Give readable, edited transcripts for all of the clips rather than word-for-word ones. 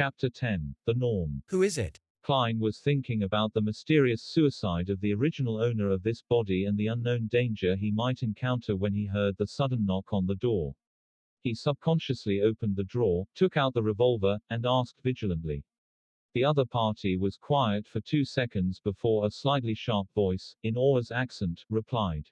Chapter 10. The Norm. Who is it? Klein was thinking about the mysterious suicide of the original owner of this body and the unknown danger he might encounter when he heard the sudden knock on the door. He subconsciously opened the drawer, took out the revolver, and asked vigilantly. The other party was quiet for 2 seconds before a slightly sharp voice, in Orr's accent, replied.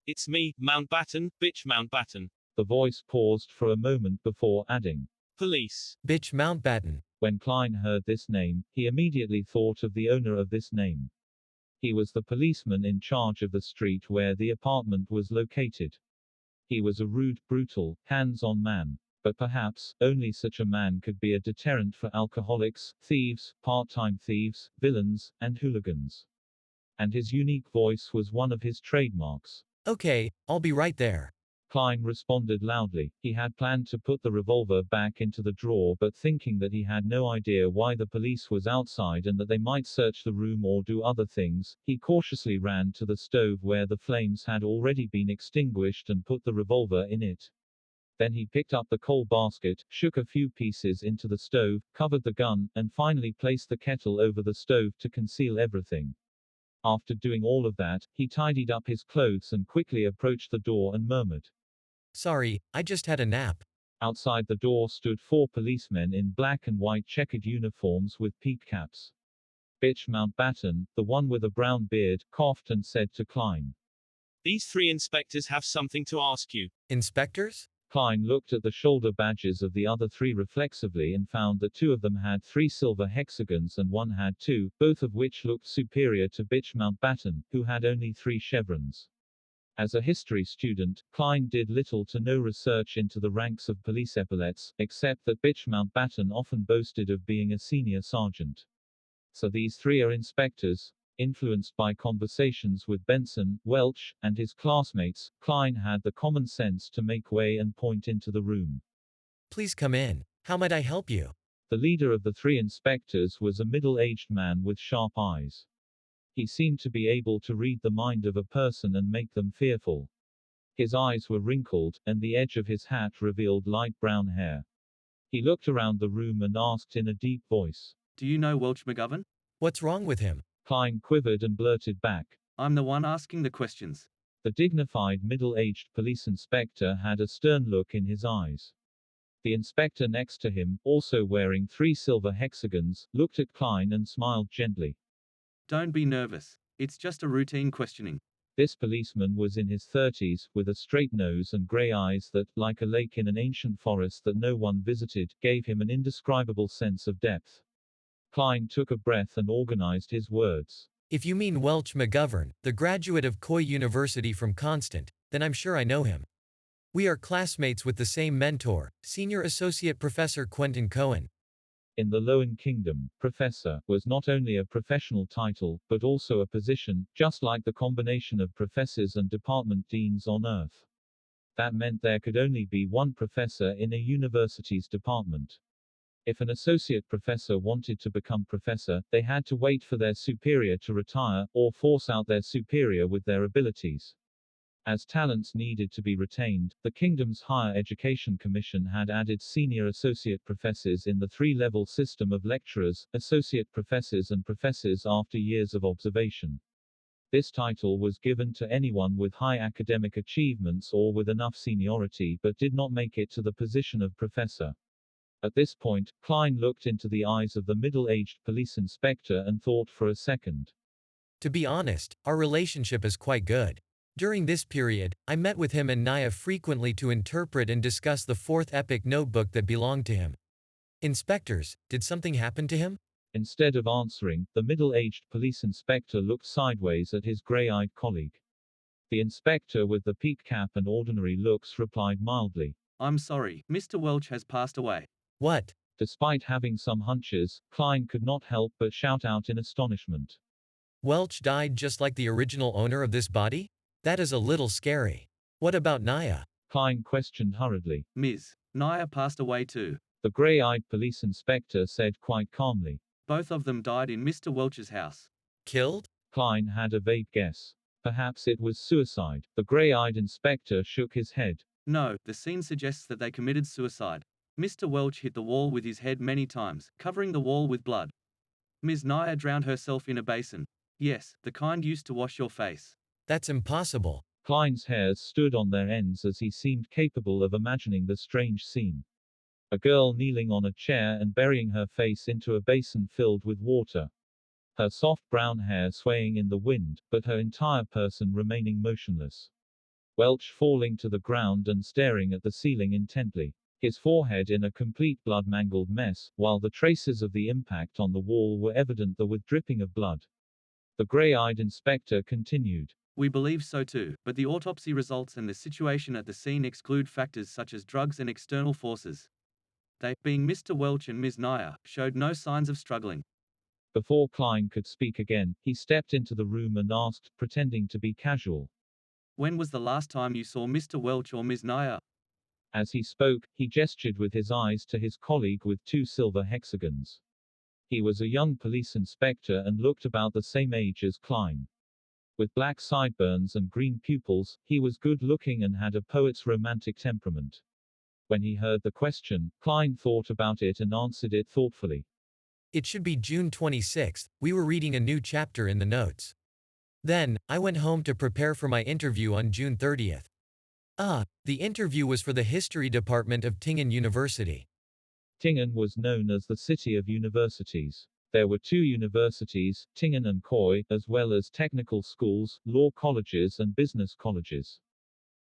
It's me, Mountbatten, bitch Mountbatten. The voice paused for a moment before adding, Police. Bitch Mountbatten. When Klein heard this name, he immediately thought of the owner of this name. He was the policeman in charge of the street where the apartment was located. He was a rude, brutal, hands-on man. But perhaps, only such a man could be a deterrent for alcoholics, thieves, part-time thieves, villains, and hooligans. And his unique voice was one of his trademarks. Okay, I'll be right there. Klein responded loudly. He had planned to put the revolver back into the drawer, but thinking that he had no idea why the police was outside and that they might search the room or do other things, he cautiously ran to the stove where the flames had already been extinguished and put the revolver in it. Then he picked up the coal basket, shook a few pieces into the stove, covered the gun, and finally placed the kettle over the stove to conceal everything. After doing all of that, he tidied up his clothes and quickly approached the door and murmured, Sorry, I just had a nap. Outside the door stood 4 policemen in black and white checkered uniforms with peaked caps. Bitch Mountbatten, the one with a brown beard, coughed and said to Klein. These 3 inspectors have something to ask you. Inspectors? Klein looked at the shoulder badges of the other 3 reflexively and found that 2 of them had 3 silver hexagons and 1 had 2, both of which looked superior to Bitch Mountbatten, who had only 3 chevrons. As a history student, Klein did little to no research into the ranks of police epaulets, except that Bitch Mountbatten often boasted of being a senior sergeant. So these 3 are inspectors. Influenced by conversations with Benson, Welch, and his classmates, Klein had the common sense to make way and point into the room. Please come in. How might I help you? The leader of the 3 inspectors was a middle-aged man with sharp eyes. He seemed to be able to read the mind of a person and make them fearful. His eyes were wrinkled, and the edge of his hat revealed light brown hair. He looked around the room and asked in a deep voice, Do you know Welch McGovern? What's wrong with him? Klein quivered and blurted back. I'm the one asking the questions. The dignified middle-aged police inspector had a stern look in his eyes. The inspector next to him, also wearing 3 silver hexagons, looked at Klein and smiled gently. Don't be nervous. It's just a routine questioning. This policeman was in his 30s, with a straight nose and grey eyes that, like a lake in an ancient forest that no one visited, gave him an indescribable sense of depth. Klein took a breath and organized his words. If you mean Welch McGovern, the graduate of Coy University from Constant, then I'm sure I know him. We are classmates with the same mentor, Senior Associate Professor Quentin Cohen. In the Lowen Kingdom, professor was not only a professional title, but also a position, just like the combination of professors and department deans on Earth. That meant there could only be one professor in a university's department. If an associate professor wanted to become professor, they had to wait for their superior to retire, or force out their superior with their abilities. As talents needed to be retained, the kingdom's Higher Education Commission had added senior associate professors in the 3-level system of lecturers, associate professors and professors after years of observation. This title was given to anyone with high academic achievements or with enough seniority but did not make it to the position of professor. At this point, Klein looked into the eyes of the middle-aged police inspector and thought for a second. To be honest, our relationship is quite good. During this period, I met with him and Naya frequently to interpret and discuss the 4th epic notebook that belonged to him. Inspectors, did something happen to him? Instead of answering, the middle-aged police inspector looked sideways at his grey-eyed colleague. The inspector with the peaked cap and ordinary looks replied mildly. I'm sorry, Mr. Welch has passed away. What? Despite having some hunches, Klein could not help but shout out in astonishment. Welch died just like the original owner of this body? That is a little scary. What about Naya? Klein questioned hurriedly. Ms. Naya passed away too. The grey-eyed police inspector said quite calmly. Both of them died in Mr. Welch's house. Killed? Klein had a vague guess. Perhaps it was suicide. The grey-eyed inspector shook his head. No, the scene suggests that they committed suicide. Mr. Welch hit the wall with his head many times, covering the wall with blood. Ms. Naya drowned herself in a basin. Yes, the kind used to wash your face. That's impossible. Klein's hairs stood on their ends as he seemed capable of imagining the strange scene. A girl kneeling on a chair and burying her face into a basin filled with water. Her soft brown hair swaying in the wind, but her entire person remaining motionless. Welch falling to the ground and staring at the ceiling intently. His forehead in a complete blood-mangled mess, while the traces of the impact on the wall were evident with dripping of blood. The grey-eyed inspector continued. We believe so too, but the autopsy results and the situation at the scene exclude factors such as drugs and external forces. They, being Mr. Welch and Ms. Naya, showed no signs of struggling. Before Klein could speak again, he stepped into the room and asked, pretending to be casual. When was the last time you saw Mr. Welch or Ms. Naya? As he spoke, he gestured with his eyes to his colleague with 2 silver hexagons. He was a young police inspector and looked about the same age as Klein. With black sideburns and green pupils, he was good-looking and had a poet's romantic temperament. When he heard the question, Klein thought about it and answered it thoughtfully. It should be June 26th. We were reading a new chapter in the notes. Then, I went home to prepare for my interview on June 30th. The interview was for the history department of Tingen University. Tingen was known as the city of universities. There were 2 universities, Tingen and Khoi, as well as technical schools, law colleges and business colleges.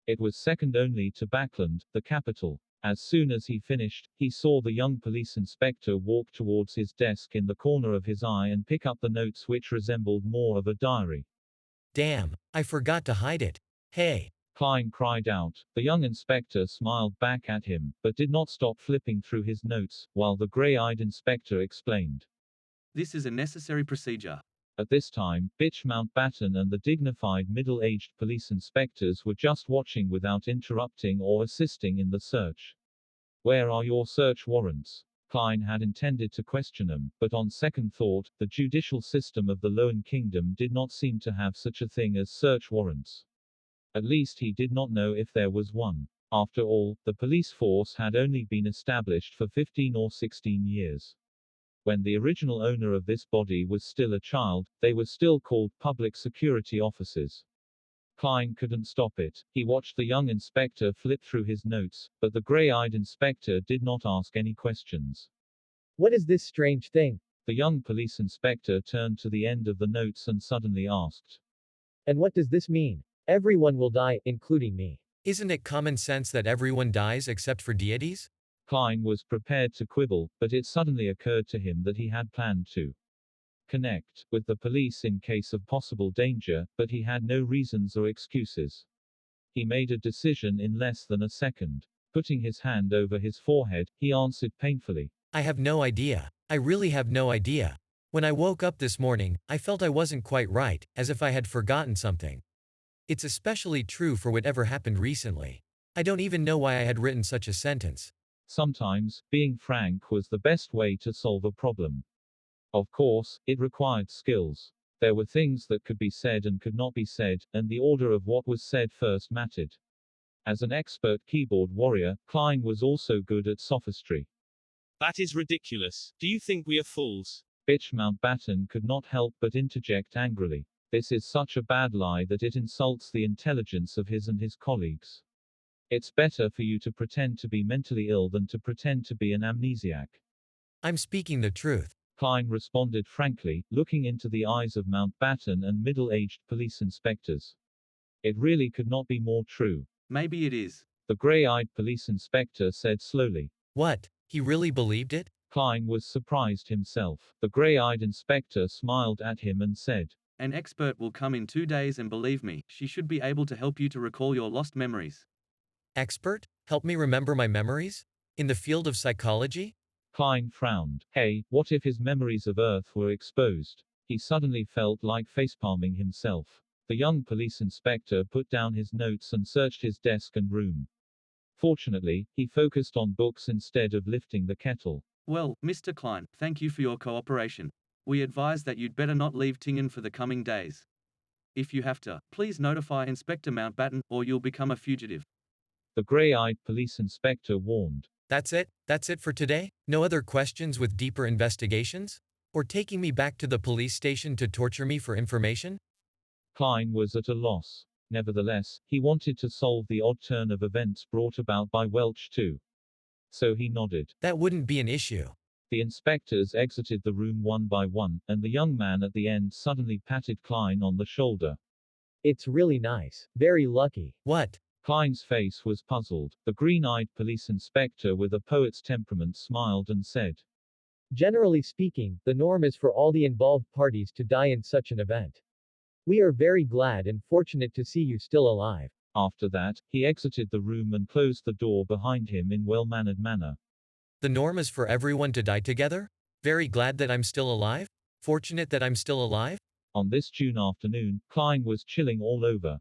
It was second only to Backland, the capital. As soon as he finished, he saw the young police inspector walk towards his desk in the corner of his eye and pick up the notes which resembled more of a diary. Damn, I forgot to hide it. Hey. Klein cried out. The young inspector smiled back at him, but did not stop flipping through his notes, while the grey-eyed inspector explained. This is a necessary procedure. At this time, Bitch Mountbatten and the dignified middle-aged police inspectors were just watching without interrupting or assisting in the search. Where are your search warrants? Klein had intended to question them, but on second thought, the judicial system of the Lowen Kingdom did not seem to have such a thing as search warrants. At least he did not know if there was one. After all, the police force had only been established for 15 or 16 years. When the original owner of this body was still a child, they were still called public security officers. Klein couldn't stop it. He watched the young inspector flip through his notes, but the grey-eyed inspector did not ask any questions. What is this strange thing? The young police inspector turned to the end of the notes and suddenly asked. And what does this mean? Everyone will die, including me. Isn't it common sense that everyone dies except for deities? Klein was prepared to quibble, but it suddenly occurred to him that he had planned to connect with the police in case of possible danger, but he had no reasons or excuses. He made a decision in less than a second. Putting his hand over his forehead, he answered painfully. I have no idea. I really have no idea. When I woke up this morning, I felt I wasn't quite right, as if I had forgotten something. It's especially true for whatever happened recently. I don't even know why I had written such a sentence. Sometimes, being frank was the best way to solve a problem. Of course, it required skills. There were things that could be said and could not be said, and the order of what was said first mattered. As an expert keyboard warrior, Klein was also good at sophistry. That is ridiculous. Do you think we are fools? Bitch Mountbatten could not help but interject angrily. This is such a bad lie that it insults the intelligence of his and his colleagues. It's better for you to pretend to be mentally ill than to pretend to be an amnesiac. I'm speaking the truth. Klein responded frankly, looking into the eyes of Mountbatten and middle-aged police inspectors. It really could not be more true. Maybe it is. The grey-eyed police inspector said slowly. What? He really believed it? Klein was surprised himself. The grey-eyed inspector smiled at him and said, An expert will come in 2 days and believe me, she should be able to help you to recall your lost memories. Expert? Help me remember my memories? In the field of psychology? Klein frowned. Hey, what if his memories of Earth were exposed? He suddenly felt like facepalming himself. The young police inspector put down his notes and searched his desk and room. Fortunately, he focused on books instead of lifting the kettle. Well, Mr. Klein, thank you for your cooperation. We advise that you'd better not leave Tingen for the coming days. If you have to, please notify Inspector Mountbatten, or you'll become a fugitive. The grey-eyed police inspector warned. That's it? That's it for today? No other questions with deeper investigations? Or taking me back to the police station to torture me for information? Klein was at a loss. Nevertheless, he wanted to solve the odd turn of events brought about by Welch too. So he nodded. That wouldn't be an issue. The inspectors exited the room one by one, and the young man at the end suddenly patted Klein on the shoulder. It's really nice. Very lucky. What? Klein's face was puzzled. The green-eyed police inspector with a poet's temperament smiled and said, Generally speaking, the norm is for all the involved parties to die in such an event. We are very glad and fortunate to see you still alive. After that, he exited the room and closed the door behind him in well-mannered manner. The norm is for everyone to die together? Very glad that I'm still alive? Fortunate that I'm still alive? On this June afternoon, Klein was chilling all over.